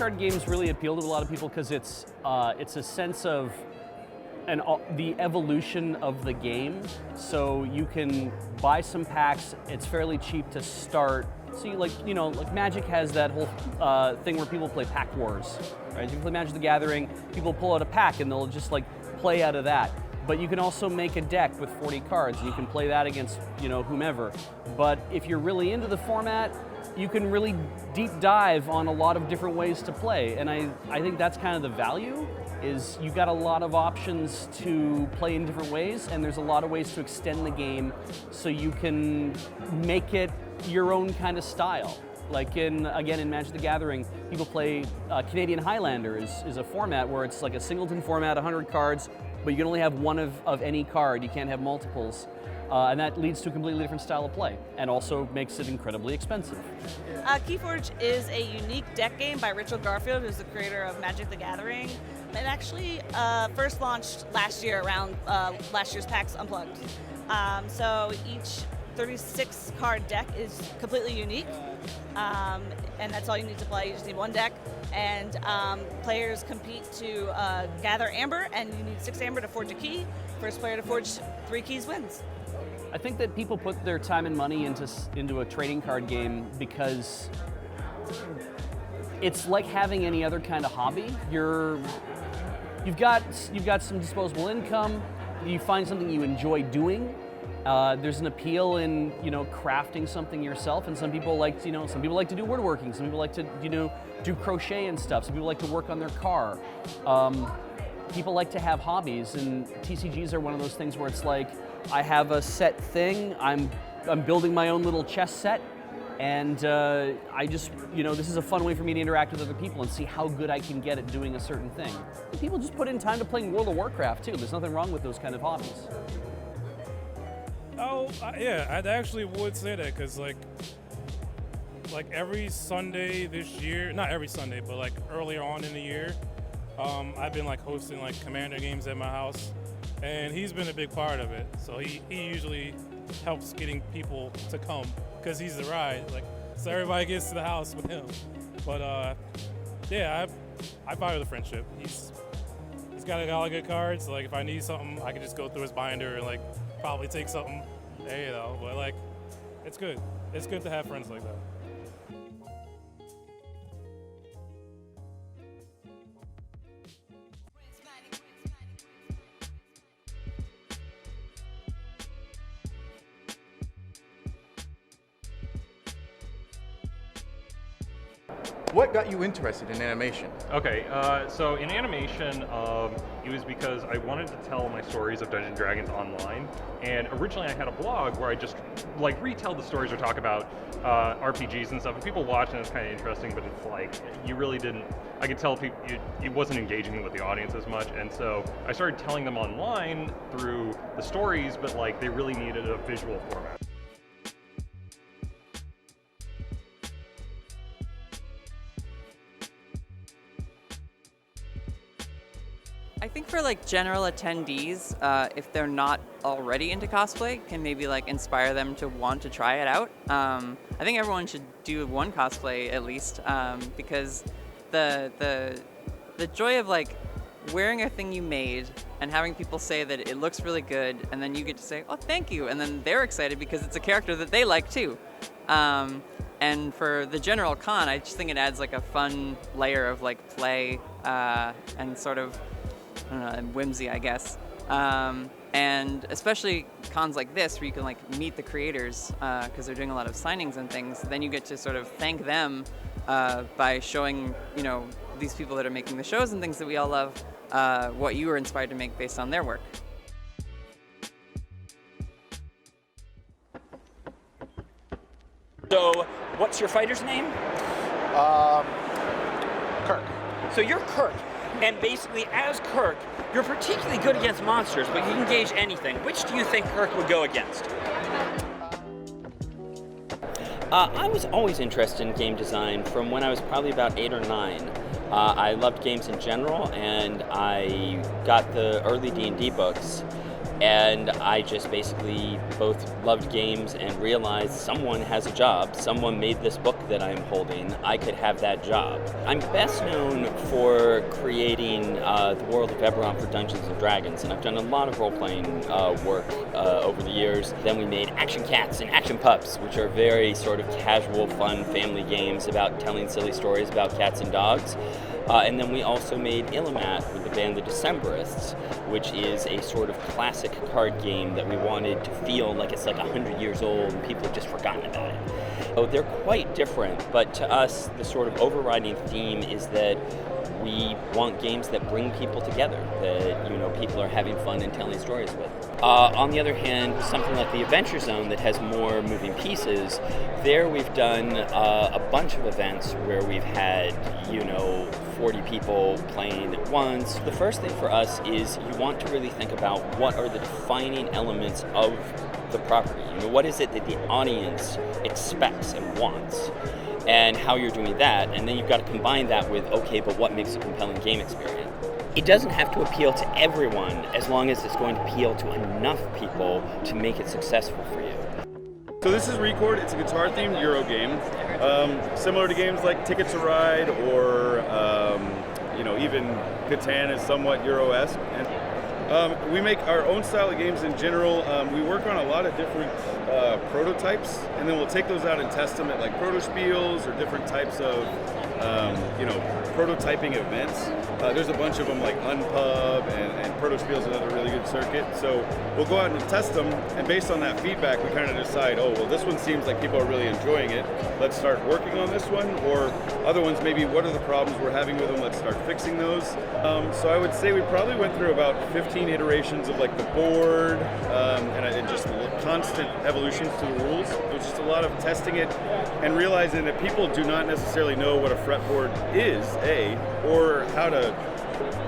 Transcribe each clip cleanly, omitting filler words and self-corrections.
card games really appeal to a lot of people because it's a sense of the evolution of the game. So you can buy some packs. It's fairly cheap to start. So like Magic has that whole thing where people play pack wars, right? You can play Magic the Gathering. People pull out a pack and they'll just like play out of that. But you can also make a deck with 40 cards, and you can play that against whomever. But if you're really into the format, you can really deep dive on a lot of different ways to play. And I think that's kind of the value, is you've got a lot of options to play in different ways, and there's a lot of ways to extend the game so you can make it your own kind of style. Like in Magic the Gathering, people play Canadian Highlander is a format where it's like a singleton format, 100 cards, but you can only have one of any card. You can't have multiples. And that leads to a completely different style of play, and also makes it incredibly expensive. Keyforge is a unique deck game by Richard Garfield, who's the creator of Magic the Gathering. It actually first launched last year around last year's PAX Unplugged. So each 36 card deck is completely unique, and that's all you need to play. You just need one deck, and players compete to gather amber, and you need 6 amber to forge a key. First player to forge 3 keys wins. I think that people put their time and money into a trading card game because it's like having any other kind of hobby. You've got some disposable income. You find something you enjoy doing. There's an appeal in crafting something yourself, and some people like to do woodworking. Some people like to do crochet and stuff. Some people like to work on their car. People like to have hobbies, and TCGs are one of those things where it's like, I have a set thing. I'm building my own little chess set, and I just this is a fun way for me to interact with other people and see how good I can get at doing a certain thing. And people just put in time to playing World of Warcraft too. There's nothing wrong with those kind of hobbies. Oh, yeah, I actually would say that, because like every Sunday this year, not every Sunday, but like earlier on in the year, I've been like hosting like Commander games at my house, and he's been a big part of it. So he usually helps getting people to come, because he's the ride, so everybody gets to the house with him. But yeah, I value the friendship. He's got a lot of good cards. So, if I need something, I can just go through his binder and probably take something, but it's good. It's good to have friends like that. What got you interested in animation? Okay, so in animation, it was because I wanted to tell my stories of Dungeons & Dragons online, and originally I had a blog where I just retell the stories or talk about RPGs and stuff, and people watch and it's kind of interesting, but it's you really didn't, I could tell people it wasn't engaging with the audience as much, and so I started telling them online through the stories, but they really needed a visual format. I think for general attendees, if they're not already into cosplay, can maybe inspire them to want to try it out. I think everyone should do one cosplay at least, because the joy of wearing a thing you made and having people say that it looks really good, and then you get to say, oh, thank you, and then they're excited because it's a character that they like too. And for the general con, I just think it adds a fun layer of play and sort of, I don't know, whimsy, I guess. And especially cons like this, where you can meet the creators, because they're doing a lot of signings and things. Then you get to sort of thank them by showing, these people that are making the shows and things that we all love, what you were inspired to make based on their work. So, what's your fighter's name? Kirk. So you're Kirk, and basically as Kirk, you're particularly good against monsters, but you can gauge anything. Which do you think Kirk would go against? I was always interested in game design from when I was probably about 8 or 9. I loved games in general, and I got the early D&D books. And I just basically both loved games and realized someone has a job. Someone made this book that I'm holding. I could have that job. I'm best known for creating the world of Eberron for Dungeons & Dragons, and I've done a lot of role-playing work over the years. Then we made Action Cats and Action Pups, which are very sort of casual, fun family games about telling silly stories about cats and dogs. And then we also made Illimat with the band The Decemberists, which is a sort of classic card game that we wanted to feel like it's like 100 years old and people have just forgotten about it. So they're quite different, but to us, the sort of overriding theme is that we want games that bring people together, that people are having fun and telling stories with. On the other hand, something like the Adventure Zone that has more moving pieces, there we've done a bunch of events where we've had 40 people playing at once. The first thing for us is you want to really think about what are the defining elements of the property. What is it that the audience expects and wants, and how you're doing that, and then you've got to combine that with, okay, but what makes a compelling game experience? It doesn't have to appeal to everyone as long as it's going to appeal to enough people to make it successful for you. So this is Record. It's a guitar-themed Euro game, similar to games like Ticket to Ride or even Catan is somewhat Euro-esque. And we make our own style of games in general. We work on a lot of different prototypes, and then we'll take those out and test them at like protospiels or different types of prototyping events. There's a bunch of them like Unpub and Protospiel's another really good circuit. So we'll go out and test them, and based on that feedback, we kind of decide, oh, well, this one seems like people are really enjoying it. Let's start working on this one, or other ones, maybe what are the problems we're having with them? Let's start fixing those. So I would say we probably went through about 15 iterations of like the board and just constant evolutions to the rules. It was just a lot of testing it and realizing that people do not necessarily know what a fretboard is, or how to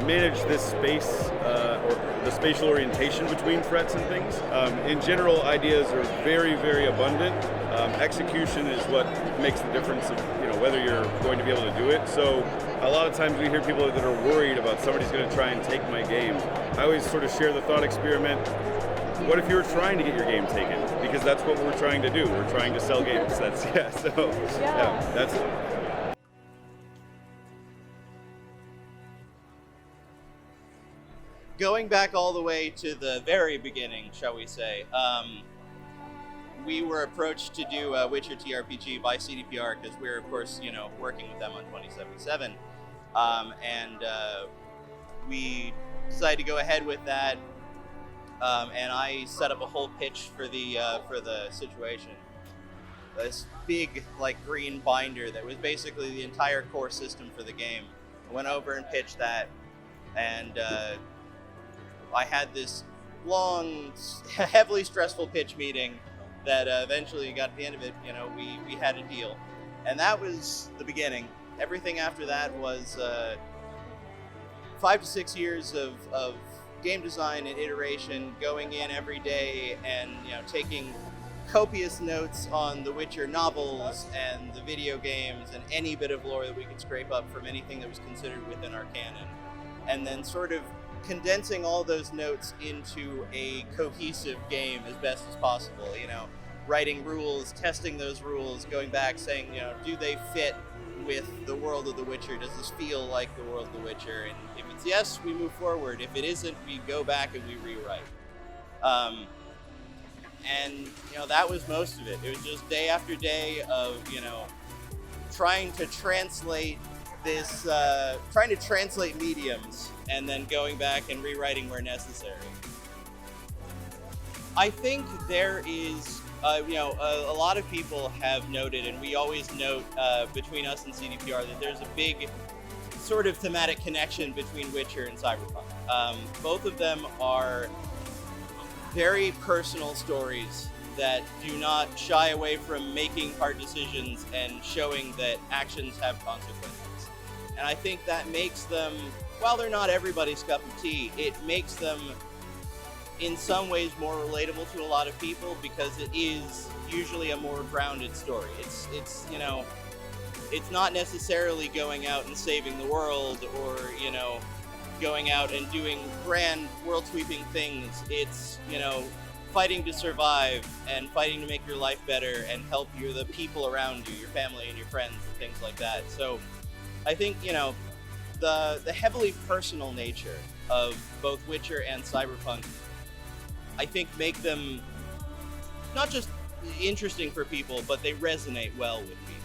manage this space or the spatial orientation between frets and things. In general, ideas are very, very abundant. Execution is what makes the difference of whether you're going to be able to do it. So a lot of times we hear people that are worried about somebody's going to try and take my game. I always sort of share the thought experiment. What if you were trying to get your game taken? Because that's what we're trying to do. We're trying to sell games. That's that's it. Going back all the way to the very beginning, shall we say, we were approached to do a Witcher TRPG by CDPR because we're, of course, working with them on 2077, and we decided to go ahead with that. And I set up a whole pitch for the situation. This big green binder that was basically the entire core system for the game. I went over and pitched that, and I had this long, heavily stressful pitch meeting that eventually got at the end of it. We had a deal, and that was the beginning. Everything after that was 5 to 6 years of game design and iteration, going in every day and taking copious notes on the Witcher novels and the video games and any bit of lore that we could scrape up from anything that was considered within our canon, and then sort of condensing all those notes into a cohesive game as best as possible. Writing rules, testing those rules, going back saying, do they fit with the world of The Witcher? Does this feel like the world of The Witcher? And if it's yes, we move forward. If it isn't, we go back and we rewrite. And that was most of it. It was just day after day of trying to translate this, trying to translate mediums, and then going back and rewriting where necessary. I think there is. A lot of people have noted, and we always note between us and CDPR, that there's a big sort of thematic connection between Witcher and Cyberpunk. Both of them are very personal stories that do not shy away from making hard decisions and showing that actions have consequences. And I think that makes them, while they're not everybody's cup of tea, it makes them in some ways more relatable to a lot of people because it is usually a more grounded story. It's not necessarily going out and saving the world or going out and doing grand world-sweeping things. It's, you know, fighting to survive and fighting to make your life better and help the people around you, your family and your friends and things like that. So I think, you know, the heavily personal nature of both Witcher and Cyberpunk, I think make them not just interesting for people, but they resonate well with people.